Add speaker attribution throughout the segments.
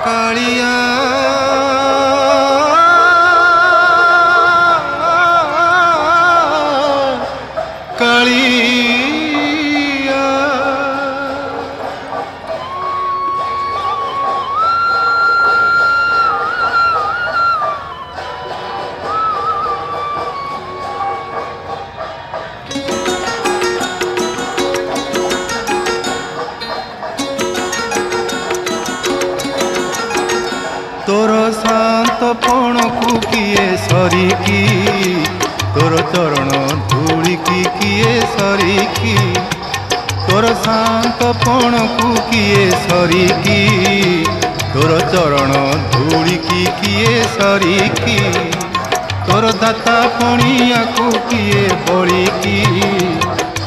Speaker 1: कालिया कालिया तोर शांतपण को किए सरिकी तोर चरण धूली की किए सरिकी तोर शांतपण को किए सरिकी तोर चरण धूली की किए सरिकी तोर दाता पणिया को किए बड़िकी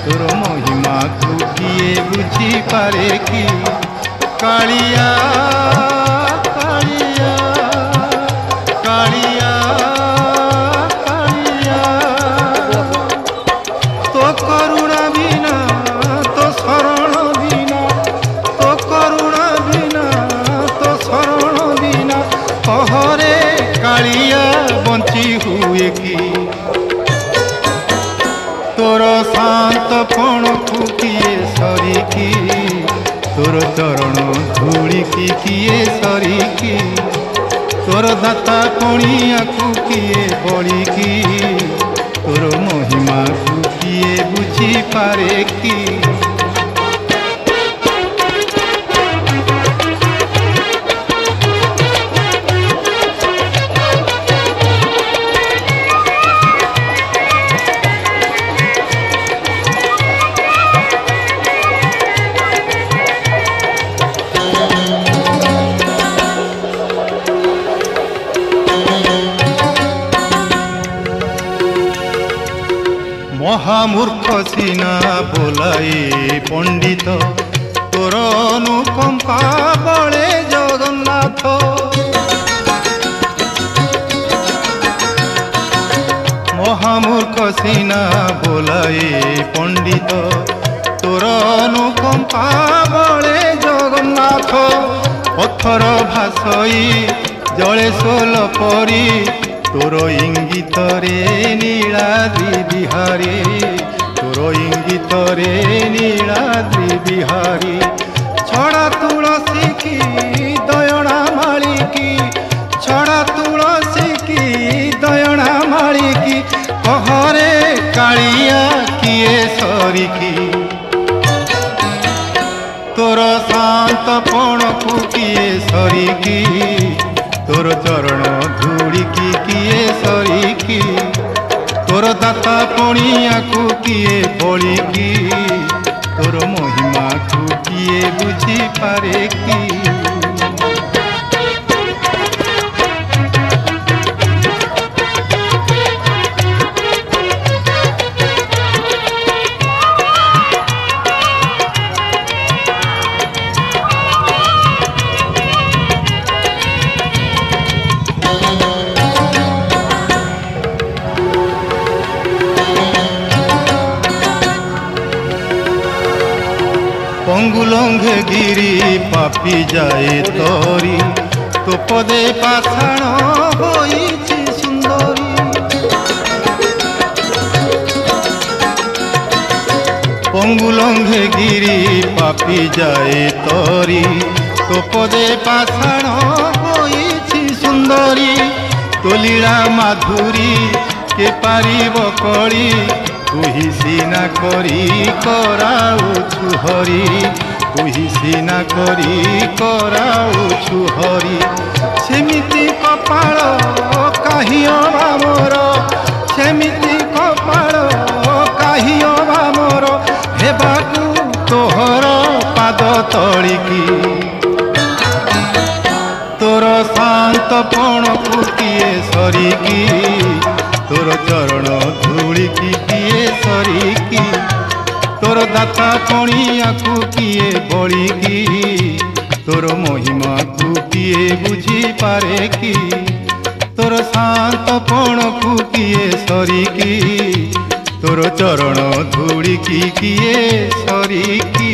Speaker 1: तोर महिमा को किए बुझी पारे की कालिया हुए की तोर शांतपण को किए सरिकी तोर चरण धूली की किए सरिकी तोर दाता पणिया को किए बड़िकी तोर महिमा को किए बुझी पारे की महामूर्ख सीना बोलाई पंडित तोर अनुकंपा बड़े जगन्नाथ महामूर्ख सीना बोलाई पंडित तोर अनुकंपा बड़े जगन्नाथ पत्थर भासई जले सोल परी तोर इंगित रे नीलाद्रि बिहारी तोर इंगित रे नीलाद्रि बिहारी छड़ा तुलसी की दयणा मालिकी छड़ा तुलसी की दयणा मालिकी कहरे कालिया किए सरिकी तोर शांतपण को किए सरिकी तोर चरण धूली की किए सरिकी तोर दाता पणिया को किए बड़िकी तोर महिमा को किए बुझी पारे की पंगुलंघे गिरी पापी जाए तोरी तो पदे पाषाण होइछि सुंदरी पंगुलंघे गिरी पापी जाए तोरी तो पदे पाषाण होइछि सुंदरी तो लीला माधुरी के पारिब कली तुही सीना करी कराउछु हरि तुही सीना करी कराउछु हरि सेमिति कपाळ काहि अबा मोर सेमिति कपाळ काहि अबा मोर हेबाकु तोहर पाद तळिकी तोर शांतपण को किए सरिकी तोर चरण धूली की किए सरिकी तोर दाता पणिया को किए बड़िकी तोर महिमा को किए बुझी पारे की तोर शांतपण को किए सरिकी तोर चरण धूली की किए सरिकी।